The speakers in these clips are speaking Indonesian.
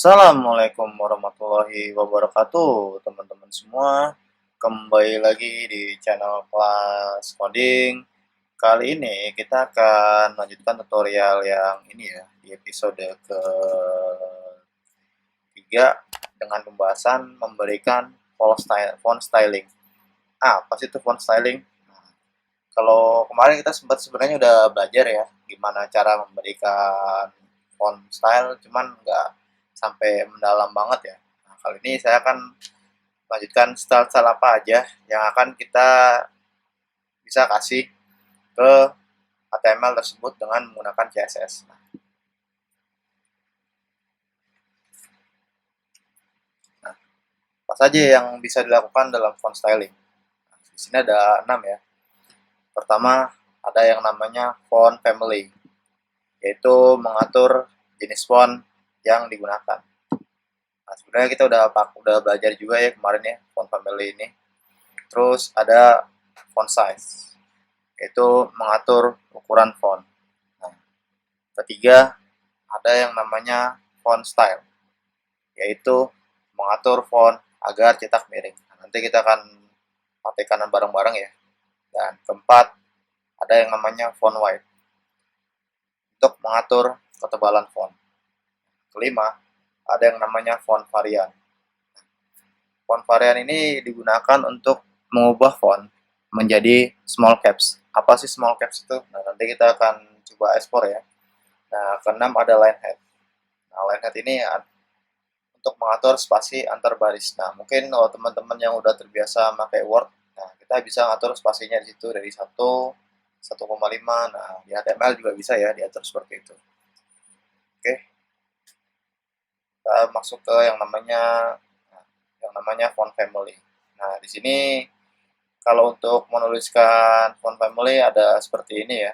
Assalamualaikum warahmatullahi wabarakatuh, teman-teman semua. Kembali lagi di channel Kelas Coding. Kali ini kita akan melanjutkan tutorial yang ini ya, di episode ketiga dengan pembahasan memberikan font styling. Apa sih itu font styling? Nah, kalau kemarin kita sempat sebenarnya udah belajar ya, gimana cara memberikan font style, cuman nggak sampai mendalam banget ya. Nah, kali ini saya akan lanjutkan style-style apa aja yang akan kita bisa kasih ke HTML tersebut dengan menggunakan CSS. Nah, apa saja yang bisa dilakukan dalam font styling? Nah, di sini ada 6 ya. Pertama, ada yang namanya font family, yaitu mengatur jenis font yang digunakan. Nah, sebenarnya kita udah belajar juga ya kemarin ya font family ini. Terus ada font size, yaitu mengatur ukuran font. Nah, ketiga ada yang namanya font style, yaitu mengatur font agar cetak miring. Nah, nanti kita akan praktekkan bareng-bareng ya. Dan keempat ada yang namanya font weight, untuk mengatur ketebalan font. Kelima ada yang namanya font varian. Font varian ini digunakan untuk mengubah font menjadi small caps. Apa sih small caps itu? Nah, nanti kita akan coba ekspor ya. Nah, keenam ada line head. Nah, line head ini untuk mengatur spasi antar baris. Nah, mungkin kalau teman-teman yang udah terbiasa pakai Word, nah kita bisa ngatur spasinya di situ dari 1,5. Nah, di HTML juga bisa ya diatur seperti itu. Oke, kita masuk ke yang namanya font family. Nah, di sini kalau untuk menuliskan font family ada seperti ini ya.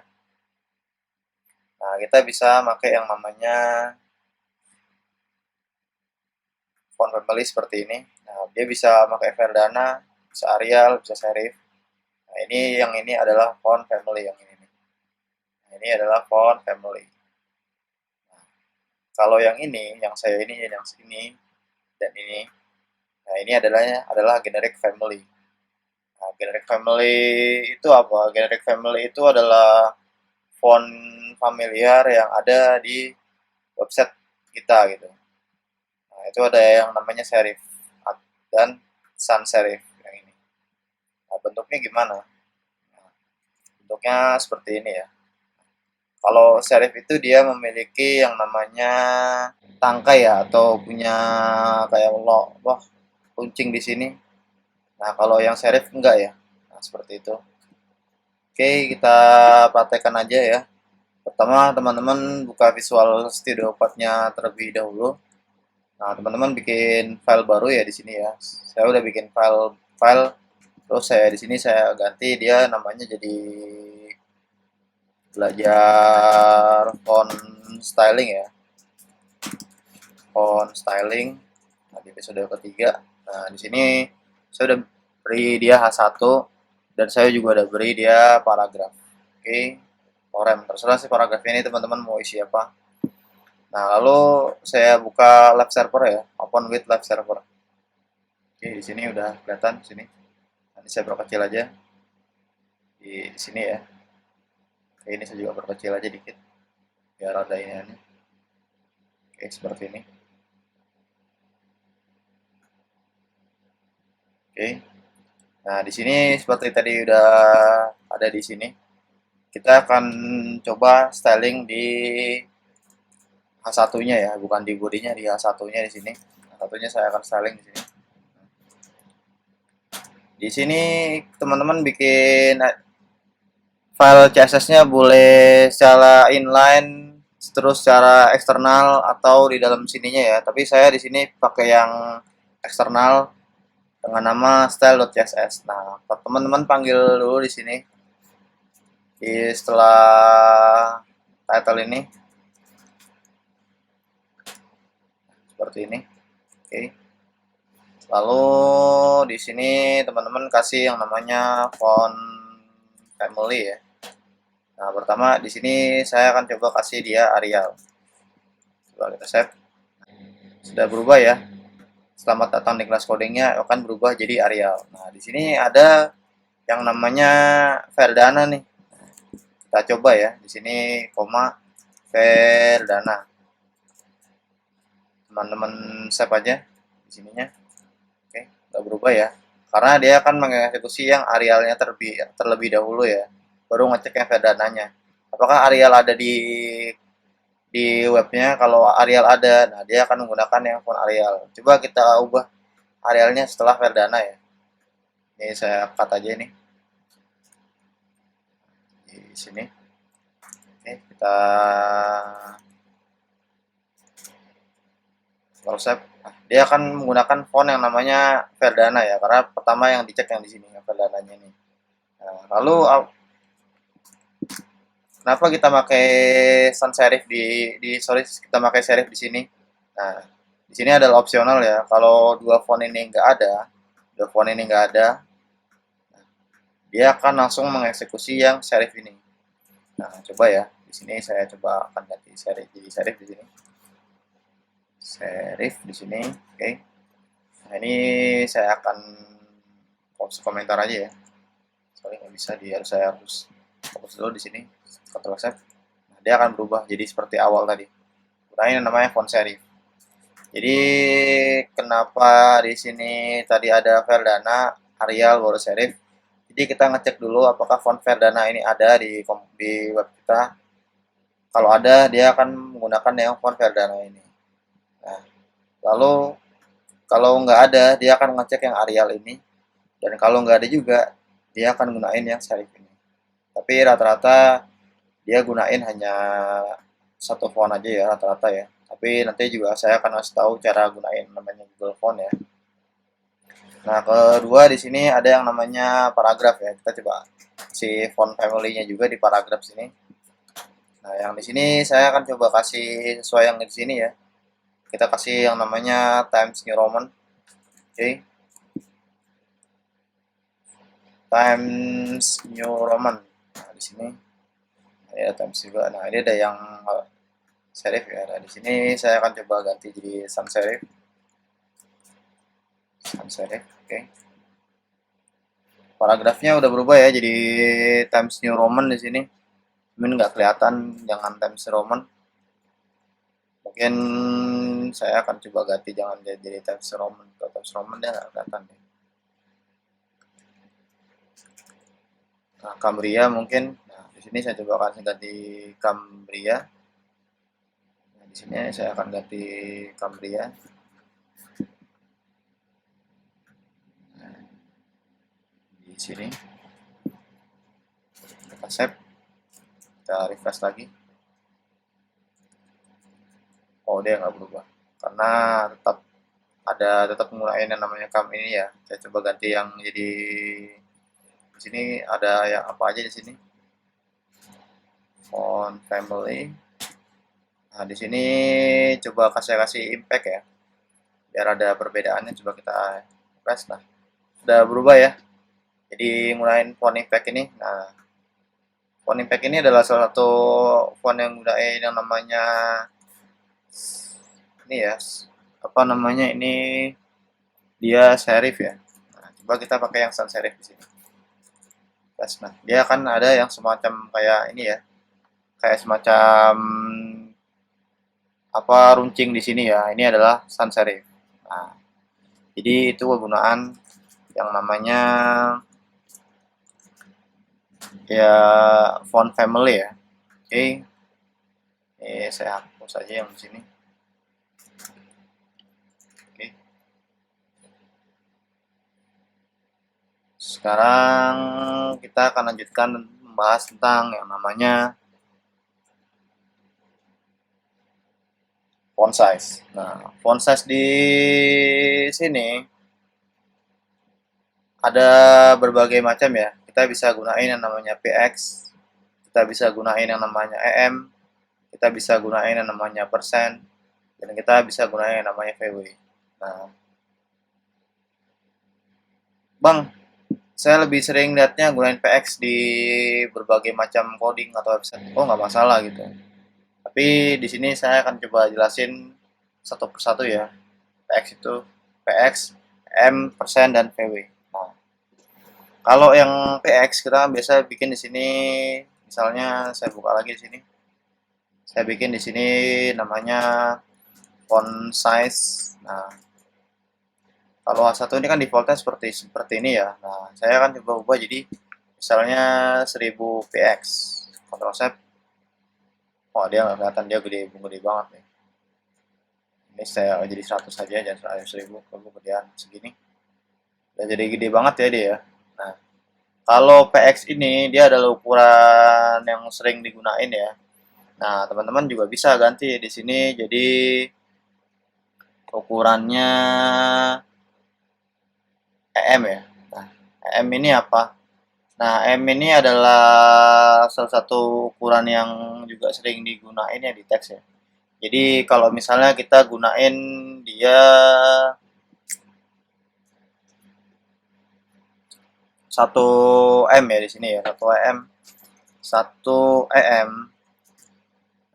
Nah, kita bisa pakai yang namanya font family seperti ini. Nah, dia bisa pakai Verdana, bisa Arial, bisa Serif. Nah, ini adalah font family yang ini. Nah, ini adalah font family. Nah, kalau yang ini, yang saya ini, yang sini, dan ini. Nah, ini adalah generic family. Nah, generic family itu apa? Generic family itu adalah font familiar yang ada di website kita gitu. Nah, itu ada yang namanya serif dan sans serif yang ini. Nah, bentuknya gimana? Nah, bentuknya seperti ini ya. Kalau serif itu dia memiliki yang namanya tangkai ya, atau punya kayak loh kuncing di sini. Nah, kalau yang serif enggak ya. Nah, seperti itu. Oke, kita praktekkan aja ya. Pertama, teman-teman buka Visual Studio Code-nya terlebih dahulu. Nah, teman-teman bikin file baru ya di sini ya. Saya udah bikin file, terus saya di sini saya ganti dia namanya jadi belajar font styling ya. Font styling. Nah, di episode ketiga. Nah, di sini saya udah beri dia H1 dan saya juga udah beri dia paragraf. Oke. Orem, terserah sih paragraf ini teman-teman mau isi apa. Nah, lalu saya buka lab server ya, open with lab server. Oke, di sini udah kelihatan di sini. Nanti saya perkecil aja di sini ya. Oke, ini saya juga perkecil aja dikit biar ada ini. Oke, seperti ini. Oke. Nah, di sini seperti tadi udah ada di sini. Kita akan coba styling di H1-nya ya, bukan di bodinya, di H1-nya di sini. H1-nya saya akan styling di sini. Di sini teman-teman bikin file CSS-nya boleh secara inline, terus secara eksternal atau di dalam sininya ya. Tapi saya di sini pakai yang eksternal dengan nama style.css. Nah, teman-teman panggil dulu di sini. Setelah title ini seperti ini. Oke. Lalu di sini teman-teman kasih yang namanya font family ya. Nah, pertama di sini saya akan coba kasih dia Arial. Coba kita save. sudah berubah ya. Selamat datang di kelas codingnya akan berubah jadi Arial. Nah, di sini ada yang namanya Verdana nih. Kita coba ya. Di sini koma Verdana. Teman-teman save aja di sininya. Oke, nggak berubah ya. Karena dia akan mengeksekusi yang Arialnya terlebih dahulu ya. Baru ngecek yang Verdananya. Apakah Arial ada di webnya? Kalau Arial ada, nah dia akan menggunakan yang font Arial. Coba kita ubah Arialnya setelah Verdana ya. Ini saya cut aja nih di sini. Oke, kita save. Nah, dia akan menggunakan font yang namanya Verdana ya, karena pertama yang dicek yang di sini yang Verdananya ini. Nah, lalu kenapa kita pakai sans serif sorry kita pakai serif di sini? Nah, di sini adalah opsional ya. Kalau dua font ini nggak ada, dia akan langsung mengeksekusi yang serif ini. Nah, coba ya. Di sini saya coba akan ganti serif jadi serif di sini. Serif di sini, oke. Nah, ini saya akan komentar aja ya. Sorry nggak bisa, saya harus fokus dulu di sini. Ctrl F. Nah, dia akan berubah jadi seperti awal tadi. Nah, ini namanya font serif. Jadi kenapa di sini tadi ada Verdana, Arial, baru serif? Jadi kita ngecek dulu apakah font Verdana ini ada di web kita. Kalau ada, dia akan menggunakan yang font Verdana ini. Nah, lalu kalau nggak ada, dia akan ngecek yang Arial ini. Dan kalau nggak ada juga, dia akan gunain yang serif ini. Tapi rata-rata dia gunain hanya satu font aja ya, rata-rata ya. Tapi nanti juga saya akan kasih tahu cara gunain namanya Google Font ya. Nah, kedua di sini ada yang namanya paragraf ya. Kita coba si font family-nya juga di paragraf sini. Nah, yang di sini saya akan coba kasih sesuai yang di sini ya. Kita kasih yang namanya Times New Roman. Oke. Times New Roman. Nah, di sini ada Times juga. Nah, ini ada yang serif ya. Nah, di sini saya akan coba ganti jadi sans serif. Sans serif, oke. Paragrafnya udah berubah ya jadi Times New Roman di sini. Mungkin nggak kelihatan, jangan Times New Roman. Mungkin saya akan coba ganti jangan jadi Times New Roman. Kalau Times New Roman dia nggak kelihatan deh. Nah, Cambria mungkin. Nah, di sini saya coba akan ganti Cambria. Nah, di sini saya akan ganti Cambria. Nah, di sini kita save, kita refresh lagi. Oh, dia nggak berubah karena tetap menggunakan yang namanya cam ini ya. Saya coba ganti yang jadi di sini ada yang apa aja di sini. Font family. Nah, di sini coba kasih impact ya. Biar ada perbedaannya, coba kita press. Nah, sudah berubah ya. Jadi ngulain font impact ini. Nah, font impact ini adalah salah satu font yang gunain yang namanya ini ya. Apa namanya ini? Dia serif ya. Nah, coba kita pakai yang sans serif di sini. Nah, dia akan ada yang semacam kayak ini ya. Kayak semacam apa runcing di sini ya. Ini adalah sans serif. Nah, jadi itu kegunaan yang namanya ya font family ya. Oke. Saya hapus saja yang di sini. Oke. Sekarang kita akan lanjutkan membahas tentang yang namanya font size. Nah, font size di sini ada berbagai macam ya. Kita bisa gunain yang namanya px, kita bisa gunain yang namanya em, kita bisa gunain yang namanya persen, dan kita bisa gunain yang namanya vw. Nah, bang, saya lebih sering lihatnya gunain px di berbagai macam coding atau website. Oh, nggak masalah gitu. Tapi di sini saya akan coba jelasin satu persatu ya. PX itu PX, M persen dan VW. Nah, kalau yang PX kita biasa bikin di sini, misalnya saya buka lagi di sini. Saya bikin di sini namanya font size. Nah, kalau A1 ini kan defaultnya seperti ini ya. Nah, saya akan coba ubah jadi misalnya 1000 px. Ctrl Z. Oh, dia nggak kelihatan, dia gede banget nih. Ini saya jadi 100 saja, jangan 1000, kalau gedean segini. Udah jadi gede banget ya dia ya. Nah, kalau px ini dia adalah ukuran yang sering digunain ya. Nah, teman-teman juga bisa ganti di sini jadi ukurannya EM ya. Nah, EM ini apa? Nah, M ini adalah salah satu ukuran yang juga sering digunain ya di teks ya. Jadi kalau misalnya kita gunain dia 1 M ya di sini ya, 1 M, 1 EM.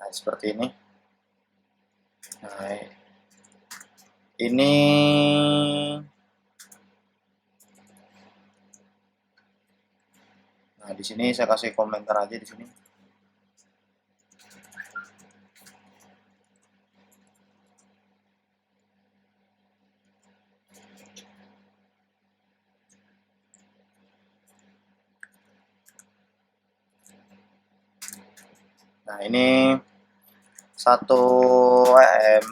Nah, seperti ini. Nah, ini Nah, di sini saya kasih komentar aja di sini. Nah, ini 1 EM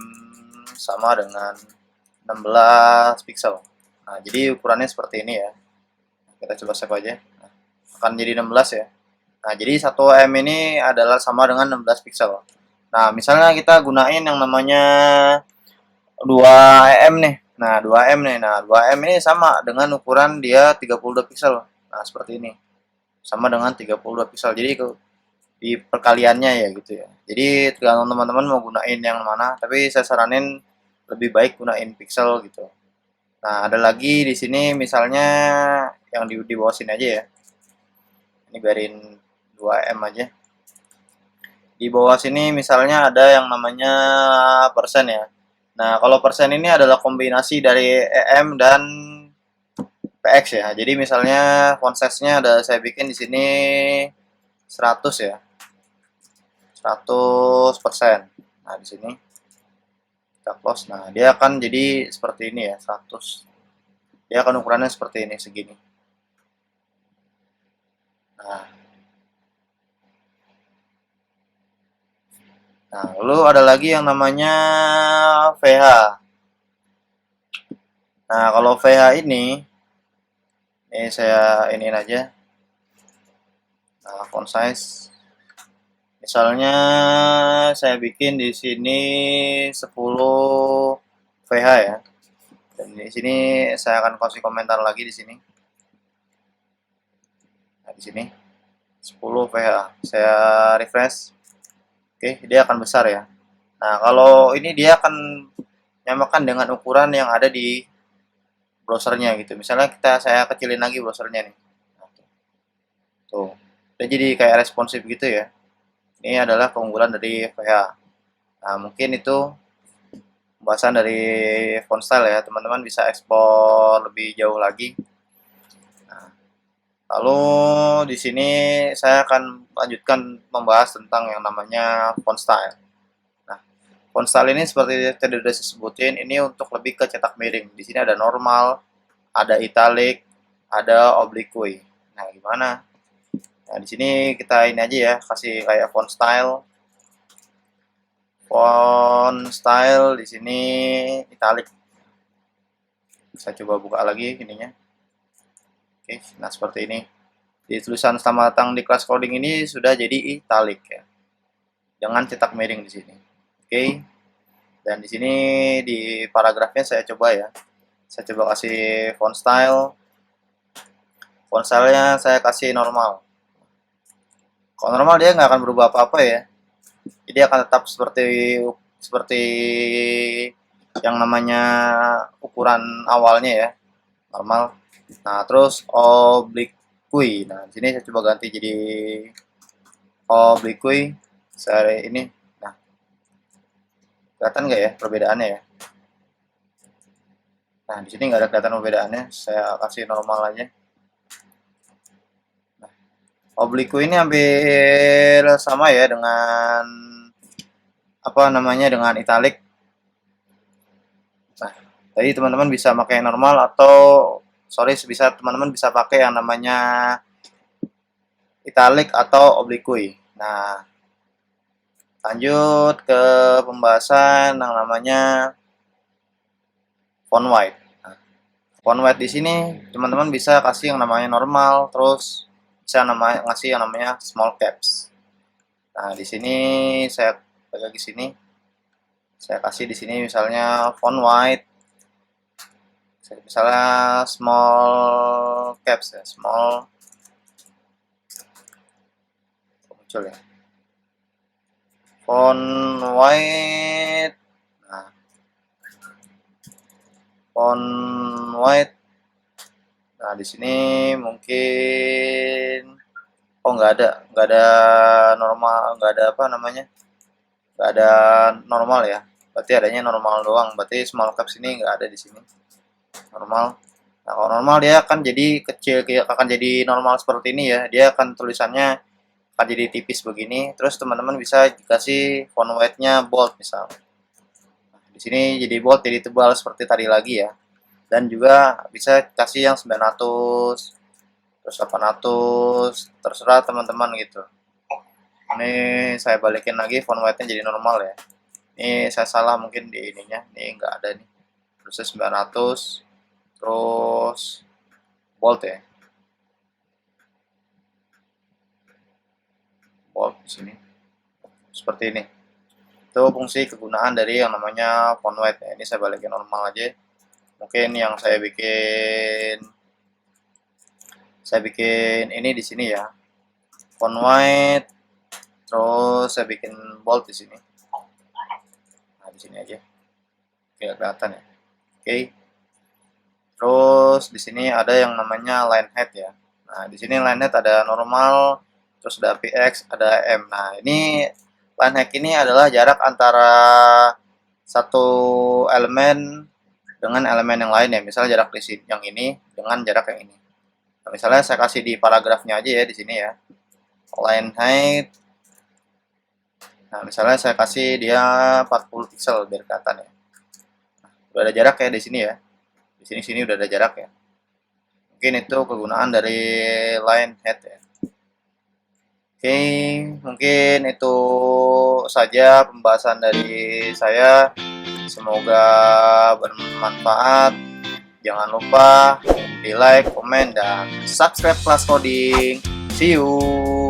sama dengan 16 pixel. Nah, jadi ukurannya seperti ini ya. Kita coba save aja. Nah, akan jadi 16 ya. Nah, jadi 1 M ini adalah sama dengan 16 pixel. Nah, misalnya kita gunain yang namanya 2 M nih. Nah, 2 M nih. Nah, 2 M ini sama dengan ukuran dia 32 pixel. Nah, seperti ini. Sama dengan 32 pixel. Jadi di perkaliannya ya gitu ya. Jadi tergantung teman-teman mau gunain yang mana, tapi saya saranin lebih baik gunain pixel gitu. Nah, ada lagi di sini misalnya yang di bawah sini aja ya. Ini biarin 2 M aja. Di bawah sini misalnya ada yang namanya persen ya. Nah, kalau persen ini adalah kombinasi dari EM dan PX ya. Jadi misalnya font size-nya ada saya bikin di sini 100 ya. 100%. Nah, di sini kita close. Nah, dia akan jadi seperti ini ya, 100. Dia akan ukurannya seperti ini, segini. Nah, lalu ada lagi yang namanya VH. Nah, kalau VH ini saya iniin aja. Nah, font size. Misalnya saya bikin di sini 10 VH ya. Dan di sini saya akan kasih komentar lagi di sini. Nah, di sini 10 VH. Saya refresh. Oke, dia akan besar ya. Nah, kalau ini dia akan nyamakan dengan ukuran yang ada di browsernya gitu. Misalnya saya kecilin lagi browsernya nih. Nah, tuh. Dia jadi kayak responsif gitu ya. Ini adalah keunggulan dari VH. Nah, mungkin itu pembahasan dari font style ya. Teman-teman bisa ekspor lebih jauh lagi. Nah, lalu di sini saya akan lanjutkan membahas tentang yang namanya font style. Nah, font style ini seperti tadi sudah saya sebutin, ini untuk lebih ke cetak miring. Di sini ada normal, ada italic, ada oblique. Nah, gimana? Nah, di sini kita ini aja ya, kasih kayak font style. Font style di sini italic. Saya coba buka lagi ininya. Oke, nah seperti ini. Di tulisan selamat datang di kelas coding ini sudah jadi italic ya. Jangan cetak miring di sini. Oke. Dan di sini di paragrafnya saya coba ya. Saya coba kasih font style. Font style-nya saya kasih normal. Kalau normal dia nggak akan berubah apa-apa ya. Jadi akan tetap seperti seperti yang namanya ukuran awalnya ya, normal. Nah, terus oblique. Nah, di sini saya coba ganti jadi oblique. Saya ini. Nah, Kelihatan nggak ya perbedaannya ya? Nah, di sini nggak ada kelihatan perbedaannya. Saya kasih normal aja. Nah, obliku ini hampir sama ya dengan apa namanya, dengan italic. Nah, tadi teman-teman bisa pakai yang normal atau sorry, bisa teman-teman bisa pakai yang namanya italic atau oblikui. Nah, lanjut ke pembahasan yang namanya font weight. Nah, font weight di sini teman-teman bisa kasih yang namanya normal, terus bisa ngasih yang namanya small caps. Nah, di sini saya lagi sini, saya kasih di sini misalnya font weight, misalnya small caps ya, small, muncul ya, font weight. Nah, font weight. Nah, di sini mungkin nggak ada normal, nggak ada apa namanya, nggak ada normal ya. Berarti adanya normal doang. Berarti small caps ini nggak ada di sini. Normal. Nah, kalau normal dia akan jadi kecil, akan jadi normal seperti ini ya. Dia akan tulisannya akan jadi tipis begini. Terus teman-teman bisa kasih font weight-nya bold misal. Nah, di sini jadi bold, jadi tebal seperti tadi lagi ya. Dan juga bisa kasih yang 900, terus 800, terserah teman-teman gitu. Ini saya balikin lagi font weight-nya jadi normal ya. Ini saya salah mungkin di ininya, ini enggak ada nih. Terusnya 900, terus bold ya. Bold di sini. Seperti ini. Itu fungsi kegunaan dari yang namanya font weight ya. Ini saya balikin normal aja. Mungkin yang saya bikin ini di sini ya, font weight, terus saya bikin bold di sini. Nah, di sini aja, kayak kelihatan ya. Oke. Terus di sini ada yang namanya line height ya. Nah, di sini line height ada normal, terus ada px, ada m. Nah, ini line height ini adalah jarak antara satu elemen dengan elemen yang lain ya. Misalnya jarak di sini yang ini dengan jarak yang ini. Nah, misalnya saya kasih di paragrafnya aja ya di sini ya. Line height. Nah, misalnya saya kasih dia 40 pixel biar kelihatan ya. Nah, udah ada jarak ya di sini ya. Di sini udah ada jarak ya. Mungkin itu kegunaan dari line height ya. Oke, mungkin itu saja pembahasan dari saya. Semoga bermanfaat. Jangan lupa di like, komen, dan subscribe Kelas Coding. See you.